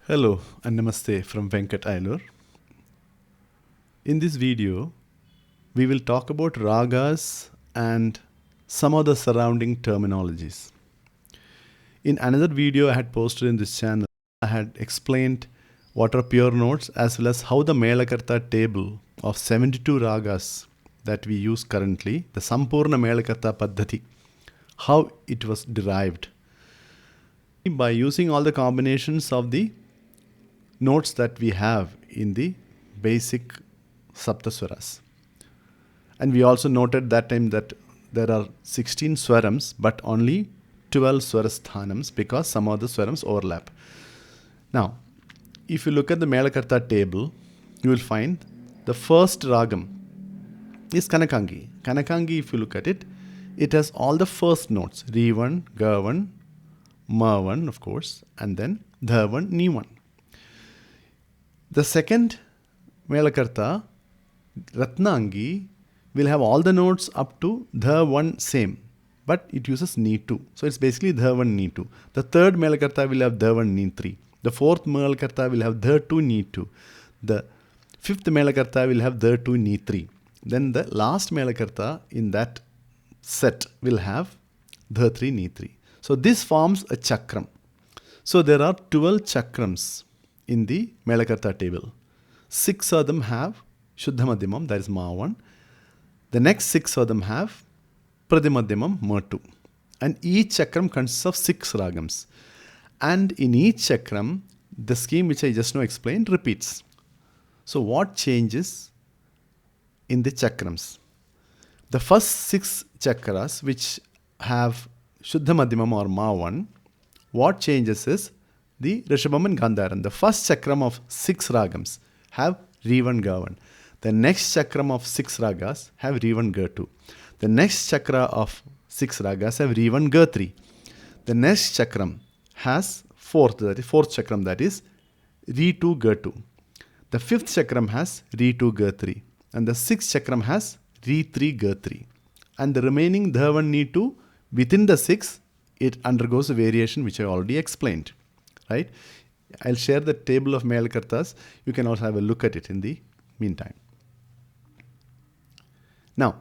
Hello and Namaste from Venkat Ailur. In this video, we will talk about ragas and some of the surrounding terminologies. In another video I had posted in this channel, I had explained what are pure notes as well as how the Melakarta table of 72 ragas that we use currently, the Sampurna Melakarta Paddhati, how it was derived by using all the combinations of the notes that we have in the basic Saptaswaras. And we also noted that time that there are 16 swarams but only 12 swarasthanams because some of the swarams overlap. Now, if you look at the Melakarta table, you will find the first ragam is Kanakangi. Kanakangi, if you look at it, it has all the first notes, Re1, Ga1, Ma1, of course, and then Dha1, Ni1. The second Melakarta, Ratnangi, will have all the notes up to Dha1 same, but it uses Ni2. So it's basically Dha1, Ni2. The third Melakarta will have Dha1, Ni3. The fourth Melakarta will have Dha2, Ni2. The fifth Melakarta will have Dha2, Ni3. Then the last Melakarta in that set will have Dha3, Ni3. So this forms a chakram. So there are 12 chakrams in the Melakarta table. 6 of them have Shuddha Madhyamam, that is Ma1. The next 6 of them have Pradimadhyamam, Ma2. And each chakram consists of 6 ragams. And in each chakram, the scheme which I just now explained repeats. So what changes in the chakrams? The first 6 chakras which have Shuddha Madhyamam or Ma1, what changes is the Rishabham and Gandharam. The first chakram of 6 ragams have Re1, Ga1. The next chakram of 6 ragas have Re1, Ga2. The next chakra of 6 ragas have Re1, Ga3. The next chakram has fourth chakram, that is Re2, Ga2. The fifth chakram has Re2, Ga3. And the sixth chakram has Re3, Ga3. And the remaining Dha1, Ni2, within the 6, it undergoes a variation which I already explained. Right? I'll share the table of Melakartas. You can also have a look at it in the meantime. Now,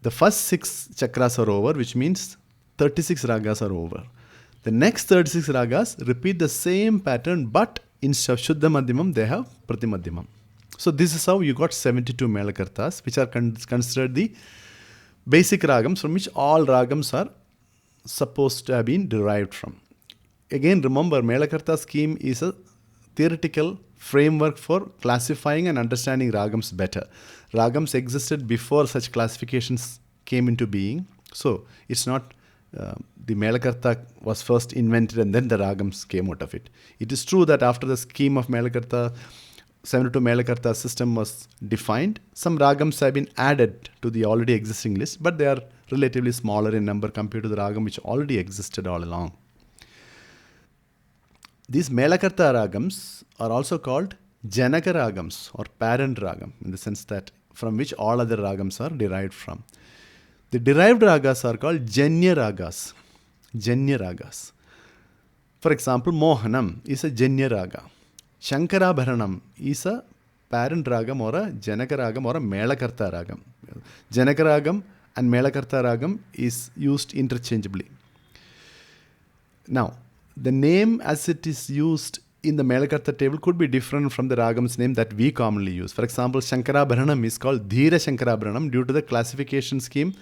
the first 6 chakras are over, which means 36 ragas are over. The next 36 ragas repeat the same pattern, but instead of Shuddha Madhyamam, they have Pratimadhyamam. So this is how you got 72 Melakartas, which are considered the basic ragams from which all ragams are supposed to have been derived from. Again, remember, Melakarta scheme is a theoretical framework for classifying and understanding ragams better. Ragams existed before such classifications came into being. So, it's not the Melakarta was first invented and then the ragams came out of it. It is true that after the scheme of Melakarta, 72 Melakarta system was defined, some ragams have been added to the already existing list, but they are relatively smaller in number compared to the ragam which already existed all along. These Melakarta ragams are also called Janaka ragams or parent ragam, in the sense that from which all other ragams are derived from. The derived ragas are called janya ragas. Janya ragas. For example, Mohanam is a janya raga. Shankarabharanam is a parent ragam or a Janaka ragam or a Melakarta ragam. Janaka ragam and Melakarta ragam is used interchangeably. Now, the name as it is used in the Melakarta table could be different from the ragam's name that we commonly use. For example, Shankarabharanam is called Dhira Shankarabharanam due to the classification scheme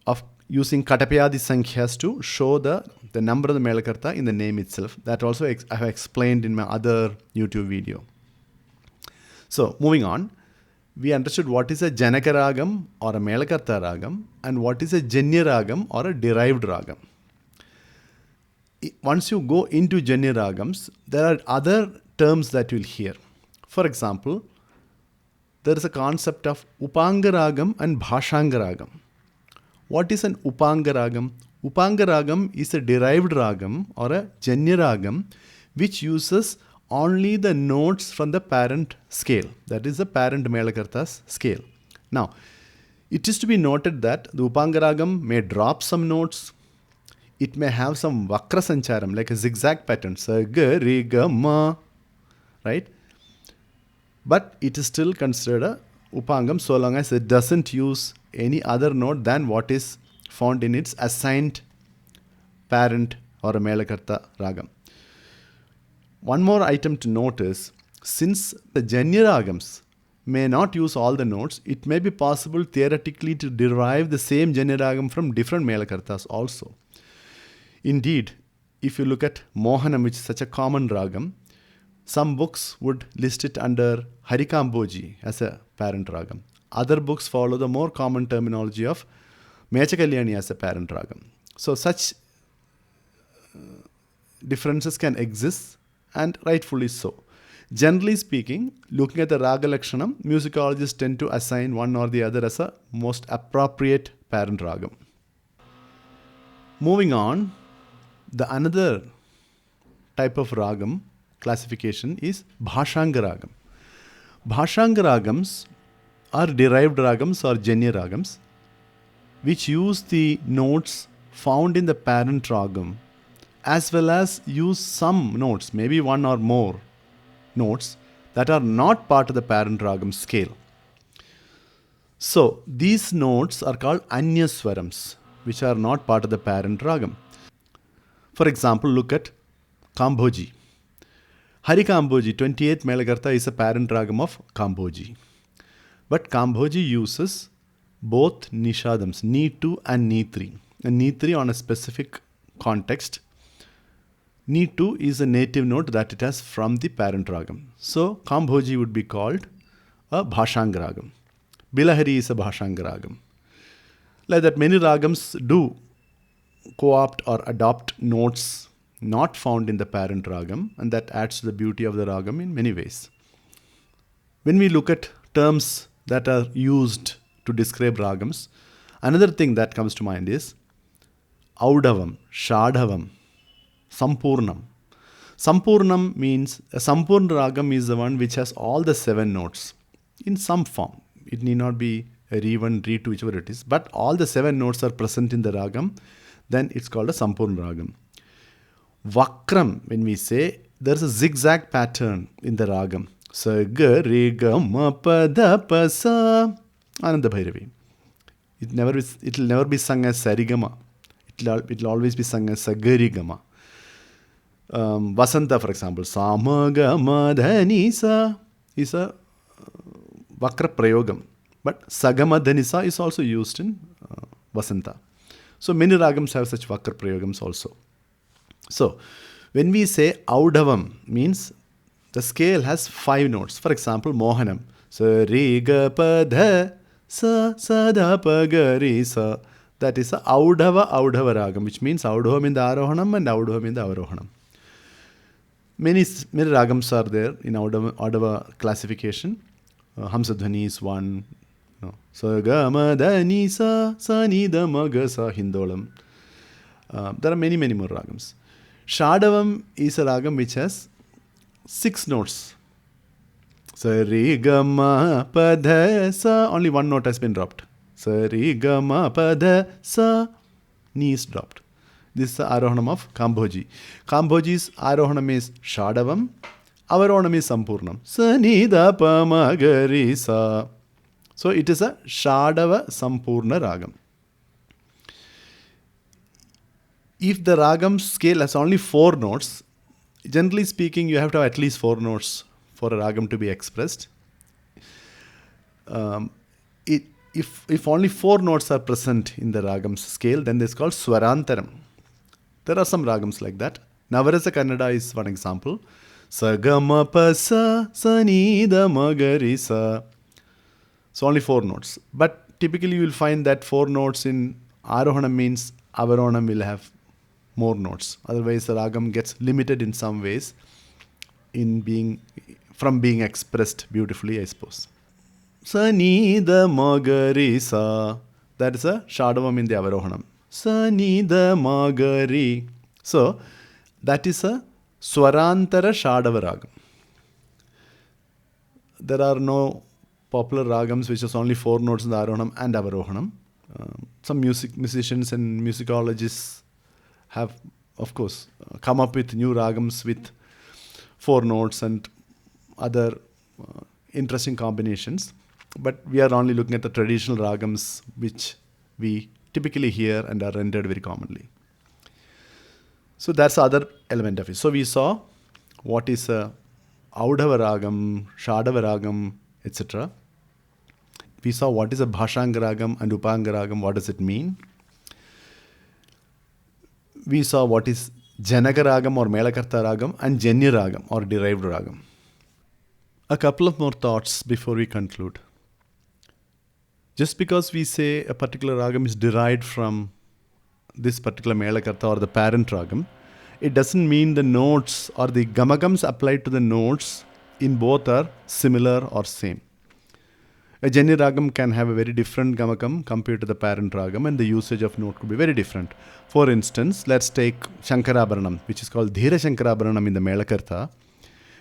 of using Katapyadi Sankhyas to show the number of the Melakarta in the name itself. That also I have explained in my other YouTube video. So, moving on, we understood what is a Janaka ragam or a Melakarta ragam and what is a Janya ragam or a derived ragam. Once you go into Janya ragams, there are other terms that you will hear. For example, there is a concept of Upangam ragam and bhashangam ragam. What is an Upangam ragam? Upangam ragam is a derived ragam or a Janya ragam which uses only the notes from the parent scale, that is the parent Melakarta's scale. Now, it is to be noted that the Upangam ragam may drop some notes. it may have some vakra sancharam, like a zigzag pattern, sa ga re ga ma, right? But it is still considered a Upangam so long as it doesn't use any other note than what is found in its assigned parent or a Melakarta Ragam. One more item to note is, since the janya Ragams may not use all the notes, it may be possible theoretically to derive the same janya Ragam from different Melakartas also. Indeed, if you look at Mohanam, which is such a common Ragam, some books would list it under Harikamboji as a parent Ragam. Other books follow the more common terminology of Mechakalyani as a parent Ragam. So such differences can exist, and rightfully so. Generally speaking, looking at the Raga Lakshanam, musicologists tend to assign one or the other as a most appropriate parent Ragam. Moving on, the another type of Ragam classification is bhashanga Ragam. Bhashanga Ragams are derived Ragams or janya Ragams which use the notes found in the parent Ragam as well as use some notes, maybe one or more notes that are not part of the parent Ragam scale. So these notes are called Anyaswarams, which are not part of the parent Ragam. For example, look at Kamboji. Hari Kamboji, 28th Melakarta, is a parent Ragam of Kamboji. But Kamboji uses both Nishadams, Ni 2 and Ni 3. And Ni 3 on a specific context. Ni 2 is a native note that it has from the parent Ragam. So Kamboji would be called a bhashanga Ragam. Bilahari is a bhashanga Ragam. Like that, many Ragams do co-opt or adopt notes not found in the parent Ragam, and that adds to the beauty of the Ragam in many ways. When we look at terms that are used to describe Ragams, another thing that comes to mind is Audavam, Shadhavam, Sampurnam. Sampurnam means a Sampurna Ragam is the one which has all the 7 notes in some form. It need not be a Re1, Re2, whichever it is, but all the 7 notes are present in the Ragam, then it's called a Sampurna Ragam. Vakram, when we say, there's a zigzag pattern in the Ragam. Sa ga re ga ma pa da pa sa Ananda Bhairavi. It will never be sung as Sarigama. It will always be sung as Sagarigama. Vasanta, for example, Samagama Dhanisa is a Vakra Prayogam. But Sagama Dhanisa is also used in Vasanta. So many Ragams have such Vakra Prayogams also. So when we say Audavam, means the scale has 5 notes. For example, Mohanam. Sa re ga pa dha sa sa da pa ga re sa. That is a Audhava Ragam, which means Audhavam in the Arohanam and Audhavam in the Avarohanam. Many Ragams are there in Audhava classification. Hamsadhani is one. Sa ga ma da ni sa sa ni da ma ga sa Hindolam. There are many more Ragams. Shadavam is a Ragam which has 6 notes. Sa re ga ma pa dha sa. Only one note has been dropped. Sa re ga ma pa dha sa. Ni is dropped. This is the Arohanam of Kamboji. Kamboji's Arohanam is Shadavam. Avarohanam is Sampurnam. Sa ni da pa ma ga re sa. So it is a Shadava Sampurna Ragam. If the Ragam scale has only 4 notes, generally speaking, you have to have at least 4 notes for a Ragam to be expressed. If only 4 notes are present in the Ragam's scale, then it's called Swarantaram. There are some Ragams like that. Navarasa Kannada is one example. Sa ga ma pa sa sa ni da ma ga re sa. So only 4 notes. But typically you will find that 4 notes in Arohanam means Avarohanam will have more notes. Otherwise the Ragam gets limited in some ways from being expressed beautifully, I suppose. Sa ni da ma ga re sa. That is a Shadavam in the Avarohanam. Sa ni da ma ga re. So that is a Swarantara Shadava Ragam. There are no popular Ragams which has only 4 notes in the Arohanam and Avarohanam. Some musicians and musicologists have, of course, come up with new ragams with 4 notes and other interesting combinations. But we are only looking at the traditional ragams which we typically hear and are rendered very commonly. So that's the other element of it. So we saw what is a Audhava ragam, Shadava ragam, etc. We saw what is a bhashangam ragam and Upangam ragam, what does it mean. We saw what is Janaka ragam or Melakarta ragam and janya ragam or derived ragam. A couple of more thoughts before we conclude. Just because we say a particular ragam is derived from this particular Melakarta or the parent ragam, it doesn't mean the notes or the Gamakams applied to the notes in both are similar or same. A janya ragam can have a very different Gamakam compared to the parent ragam, and the usage of note could be very different. For instance, let's take Shankarabharanam, which is called Dhira Shankarabharanam in the Melakarta.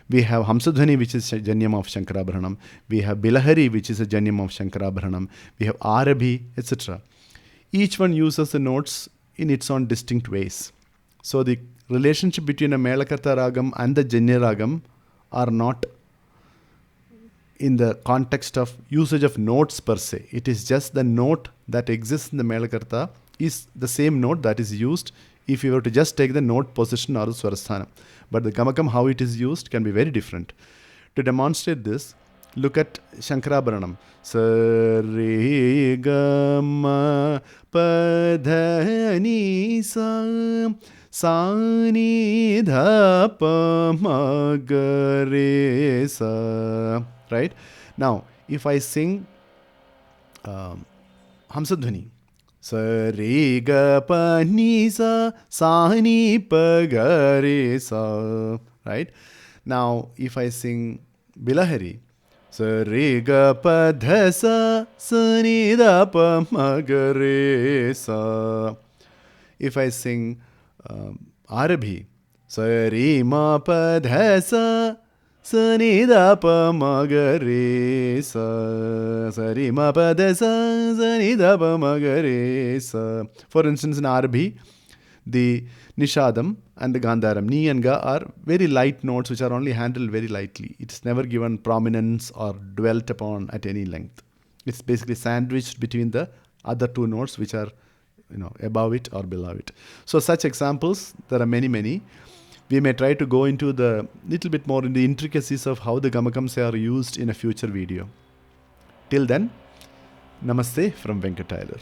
We have Hamsadhvani, which is a janyam of Shankarabharanam. We have Bilahari, which is a janyam of Shankarabharanam. We have Arabhi, etc. Each one uses the notes in its own distinct ways. So the relationship between a Melakarta ragam and the janya ragam are not in the context of usage of notes per se. It is just the note that exists in the Melakarta is the same note that is used if you were to just take the note position or the swarasthana. But the Gamakam, how it is used, can be very different. To demonstrate this, look at Shankarabharanam. Sa re ga ma pa dha ni sa ni dha pa ma ga re sa. Right? Now, if I sing Hamsadhvani, sa re ga pa ni sa ni pa ga re sa. Right? Now, if I sing Bilahari, sa re ga pa dha sa ni da pa ma ga re sa. If I sing Arabhi, sa re ma pa dha sa ni da pa ma ga re sa re ma pa da sa ni da pa ma ga re sa. For instance, in Arabhi, the Nishadam and the Gandharam, Ni and Ga, are very light notes which are only handled very lightly. It's never given prominence or dwelt upon at any length. It's basically sandwiched between the other 2 notes which are above it or below it. So such examples, there are many. We may try to go into the little bit more in the intricacies of how the Gamakams are used in a future video. Till then, Namaste from Venkat Tyler.